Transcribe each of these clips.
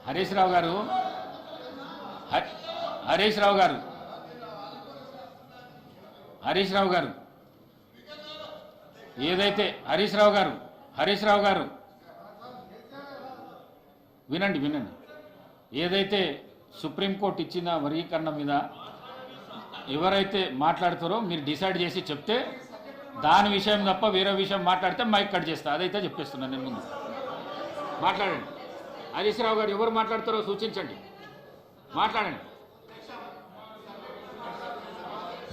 హరీష్ రావు గారు ఏదైతే హరీష్ రావు గారు వినండి ఏదైతే సుప్రీంకోర్టు ఇచ్చిన వర్గీకరణ మీద ఎవరైతే మాట్లాడతారో మీరు డిసైడ్ చేసి చెప్తే దాని విషయం తప్ప వేరే విషయం మాట్లాడితే మైక్ కట్ చేస్తా అదైతే చెప్పేస్తున్నాను నేను ముందు మాట్లాడండి హరీష్ రావు గారు ఎవరు మాట్లాడతారో సూచించండి మాట్లాడండి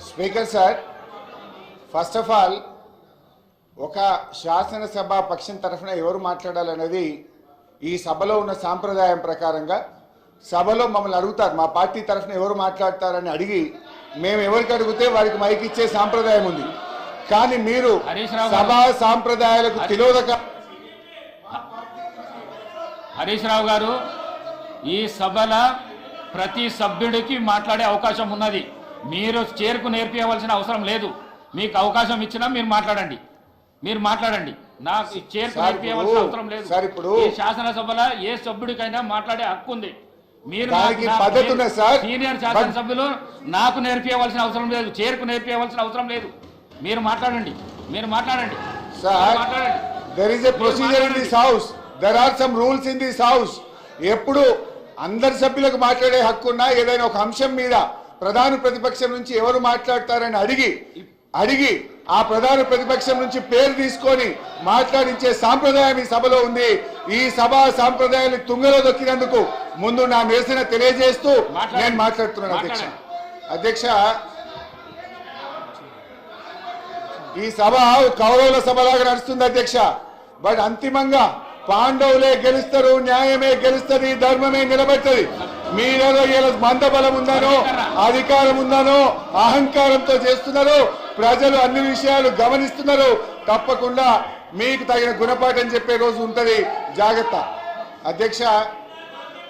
speaker sir first of all ఒక శాసనసభ పక్షం తరఫున ఎవరు మాట్లాడాలనేది ఈ సభలో ఉన్న సాంప్రదాయం ప్రకారంగా సభలో మమ్మల్ని అడుగుతారు మా పార్టీ తరఫున ఎవరు మాట్లాడతారని అడిగి మేము ఎవరికి అడిగితే వారికి మైక్ ఇచ్చే సాంప్రదాయం ఉంది కానీ మీరు సభా సాంప్రదాయాలకు తిలోదక హరీష్ రావు గారు ఈ సభల ప్రతి సభ్యుడికి మాట్లాడే అవకాశం ఉన్నది మీరు చైర్కు నేర్పించవలసిన అవసరం లేదు మీకు అవకాశం ఇచ్చినా మీరు మాట్లాడండి నాకు చైర్కు నేర్పించవలసిన అవసరం లేదు ఈ శాసనసభలో ఏ సభ్యుడికైనా మాట్లాడే హక్కు ఉంది మీరు సీనియర్ శాసనసభ్యులు నాకు నేర్పించవలసిన అవసరం లేదు చైర్కు నేర్పించవలసిన అవసరం లేదు మీరు మాట్లాడండి there is a procedure in this house. There are some rules in this house. ఎప్పుడు అందరి సభ్యులకు మాట్లాడే హక్కు ఉన్నా ఏదైనా ఒక అంశం మీద ప్రధాన ప్రతిపక్షం నుంచి ఎవరు మాట్లాడతారని అడిగి ఆ ప్రధాన ప్రతిపక్షం నుంచి పేరు తీసుకొని మాట్లాడించే సాంప్రదాయం ఈ సభలో ఉంది ఈ సభా సాంప్రదాయాన్ని తుంగలో దొక్కినందుకు ముందు నా నిరసన తెలియజేస్తూ నేను మాట్లాడుతున్నాను అధ్యక్ష ఈ సభ కౌరవుల సభలాగా నడుస్తుంది అధ్యక్ష బట్ అంతిమంగా పాండవులే గెలుస్తారు న్యాయమే గెలుస్తుంది ధర్మమే నిలబెట్టది మీరేదో మందబలం ఉందనో అధికారం ఉందనో అహంకారంతో చేస్తున్నారు ప్రజలు అన్ని విషయాలు గమనిస్తున్నారు తప్పకుండా మీకు తగిన గుణపాఠం చెప్పే రోజు ఉంటది జాగ్రత్త అధ్యక్ష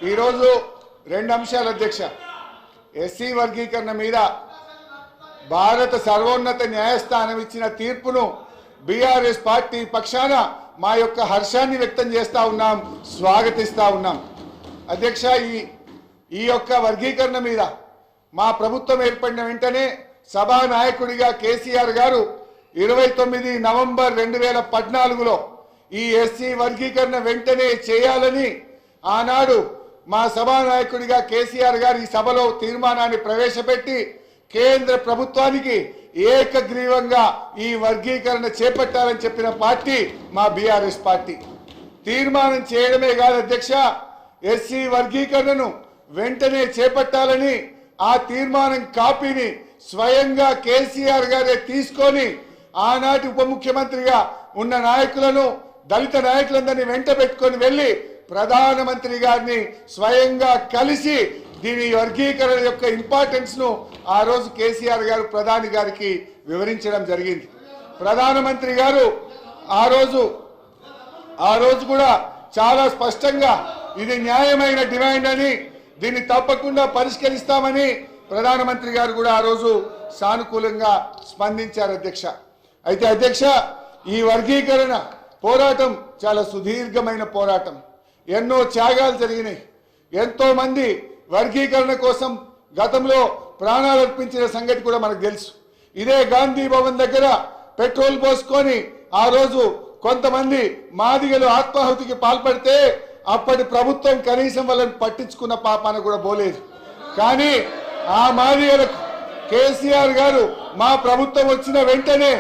ఈరోజు రెండు అంశాలు అధ్యక్ష ఎస్సీ వర్గీకరణ మీద భారత సర్వోన్నత న్యాయస్థానం ఇచ్చిన తీర్పును బీఆర్ఎస్ పార్టీ పక్షాన మా యొక్క హర్షాన్ని వ్యక్తం చేస్తా ఉన్నాం స్వాగతిస్తా ఉన్నాం అధ్యక్ష ఈ యొక్క వర్గీకరణ మీద మా ప్రభుత్వం ఏర్పడిన వెంటనే సభా నాయకుడిగా కేసీఆర్ గారు 29 నవంబర్ 2014లో ఈ ఎస్సీ వర్గీకరణ వెంటనే చేయాలని ఆనాడు మా సభా నాయకుడిగా కేసీఆర్ గారు ఈ సభలో తీర్మానాన్ని ప్రవేశపెట్టి కేంద్ర ప్రభుత్వానికి ఏకగ్రీవంగా ఈ వర్గీకరణ చేపట్టాలని చెప్పిన పార్టీ మా బీఆర్ఎస్ పార్టీ తీర్మానం చేయడమే కాదు అధ్యక్ష ఎస్సీ వర్గీకరణను వెంటనే చేపట్టాలని ఆ తీర్మానం కాపీని స్వయంగా కేసీఆర్ గారే తీసుకొని ఆనాటి ఉప ముఖ్యమంత్రిగా ఉన్న నాయకులను దళిత నాయకులందరినీ వెంట పెట్టుకొని వెళ్లి ప్రధానమంత్రి గారిని స్వయంగా కలిసి దీని వర్గీకరణ యొక్క ఇంపార్టెన్స్ ను ఆ రోజు కేసీఆర్ గారు ప్రధాని గారికి వివరించడం జరిగింది ప్రధానమంత్రి గారు ఆ రోజు కూడా చాలా స్పష్టంగా ఇది న్యాయమైన డిమాండ్ అని దీన్ని తప్పకుండా పరిష్కరిస్తామని ప్రధానమంత్రి గారు కూడా ఆ రోజు సానుకూలంగా స్పందించారు అధ్యక్ష అయితే అధ్యక్ష ఈ వర్గీకరణ పోరాటం చాలా సుదీర్ఘమైన పోరాటం ఎన్నో త్యాగాలు జరిగినాయి ఎంతో మంది వర్గీకరణ కోసం గతంలో ప్రాణాలు అర్పించిన సంగతి కూడా మనకు తెలుసు ఇదే గాంధీ భవన్ దగ్గర పెట్రోల్ పోసుకొని ఆ రోజు కొంతమంది మాదిగలు ఆత్మాహుతికి పాల్పడితే అప్పటి ప్రభుత్వం కనీసం వాళ్ళని పట్టించుకున్న పాపాన కూడా పోలేదు కానీ ఆ మాదిగలకు కేసీఆర్ గారు మా ప్రభుత్వం వచ్చిన వెంటనే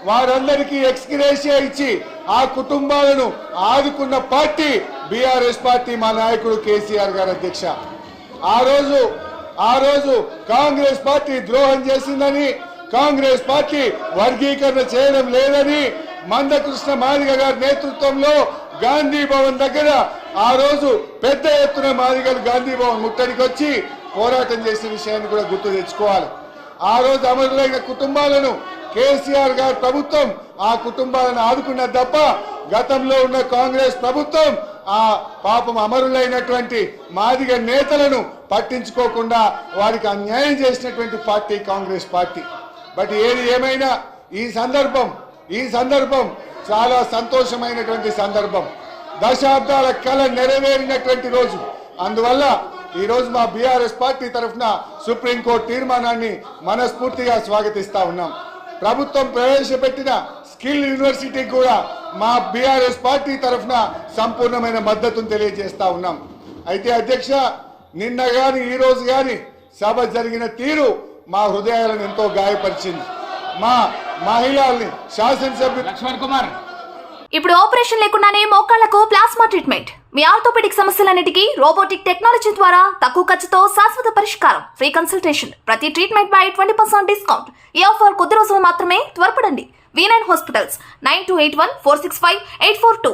వారందరికీ ఎక్స్గ్రేషియా ఇచ్చి ఆ కుటుంబాలను ఆదుకున్న పార్టీ బీఆర్ఎస్ పార్టీ మా నాయకుడు కేసీఆర్ గారు అధ్యక్ష ఆ రోజు కాంగ్రెస్ పార్టీ ద్రోహం చేసిందని కాంగ్రెస్ పార్టీ వర్గీకరణ చేయడం లేదని మందకృష్ణ మాదిగ గారి నేతృత్వంలో గాంధీ భవన్ దగ్గర ఆ రోజు పెద్ద ఎత్తున మాదిగలు గాంధీ భవన్ ముట్టడికి వచ్చి పోరాటం చేసిన విషయాన్ని కూడా గుర్తు తెచ్చుకోవాలి ఆ రోజు అమరులైన కుటుంబాలను కేసీఆర్ గారి ప్రభుత్వం ఆ కుటుంబాలను ఆదుకున్నది తప్ప గతంలో ఉన్న కాంగ్రెస్ ప్రభుత్వం ఆ పాపం అమరులైనటువంటి మాదిగ నేతలను పట్టించుకోకుండా వారికి అన్యాయం చేసినటువంటి పార్టీ కాంగ్రెస్ పార్టీ. బట్ ఏది ఏమైనా ఈ సందర్భం చాలా సంతోషమైనటువంటి సందర్భం. దశాబ్దాల కళ నెరవేరినటువంటి రోజు. అందువల్ల ఈ రోజు మా బీఆర్ఎస్ పార్టీ తరఫున సుప్రీంకోర్టు తీర్మానాన్ని మనస్ఫూర్తిగా స్వాగతిస్తా ఉన్నాం. ప్రభుత్వం ప్రవేశపెట్టిన స్కిల్ యూనివర్సిటీకి కూడా మా బీఆర్ఎస్ పార్టీ తరఫున సంపూర్ణమైన మద్దతును తెలియజేస్తా ఉన్నాం. అయితే అధ్యక్ష, నిన్న గాని ఈ రోజు గాని సభ జరిగిన తీరు మా హృదయాలను ఎంతో గాయపరిచింది. మా మహిళల్ని శాసనసభ్యులు లక్ష్మణ్ కుమార్ ఇప్పుడు ఆపరేషన్ లేకుండానే మోకాళ్లకు ప్లాస్మా ట్రీట్మెంట్. మీ ఆర్థోపెడిక్ సమస్యలన్నిటికీ రోబోటిక్ టెక్నాలజీ ద్వారా తక్కువ ఖర్చుతో శాశ్వత పరిష్కారం. Free consultation. ప్రతి ట్రీట్మెంట్ పై 20% డిస్కౌంట్. ఈ ఆఫర్ కొద్ది రోజులు మాత్రమే. త్వరపడండి. V9 hospitals 9281465842.